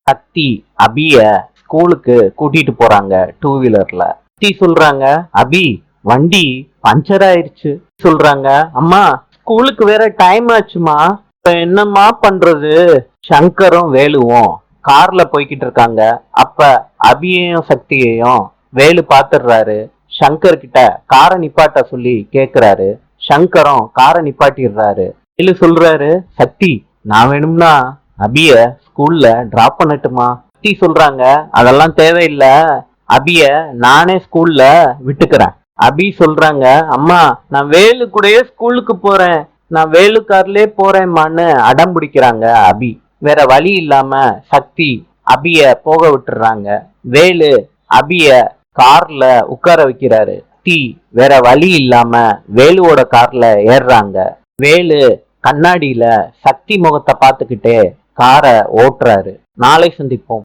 சக்தி அபிய ஸ்கூலுக்கு கூட்டிட்டு போறாங்க டூ வீலர்ல. சக்தி சொல்றாங்க, அபி வண்டி பஞ்சர் ஆயிருச்சு. சொல்றாங்க, அம்மா ஸ்கூலுக்கு வேற டைம் ஆச்சுமா, இப்ப என்னம்மா பண்றது? சங்கரும் வேலுவும் கார்ல போய்கிட்டு இருக்காங்க. அப்ப அபியையும் சக்தியையும் வேலு பாத்துடுறாரு. சங்கர் கிட்ட காரை நிப்பாட்ட சொல்லி கேக்குறாரு. சங்கரும் காரை நிப்பாட்டிடுறாரு. வேலு சொல்றாரு, சக்தி நான் வேணும்னா அபிய ஸ்கூல்ல டிராப் பண்ணட்டுமா? சக்தி சொல்றாங்க, அதெல்லாம் தேவையில்ல, அபிய நானே ஸ்கூல்ல விட்டுக்கிறேன். அபி சொல்றாங்க, அம்மா நான் வேலு கூடயே ஸ்கூலுக்கு போறேன், நான் வேலு கார்லயே போறேம்மான்னு அடம் பிடிக்கிறாங்க அபி. வேற வழி இல்லாம சக்தி அபிய போக விட்டுறாங்க. வேலு அபிய கார்ல உட்கார வைக்கிறாரு. சக்தி வேற வழி இல்லாம வேலுவோட கார்ல ஏறுறாங்க. வேலு கண்ணாடியில சக்தி முகத்தை பார்த்துக்கிட்டே காரை ஓட்டுறாரு. நாளை சந்திப்போம்.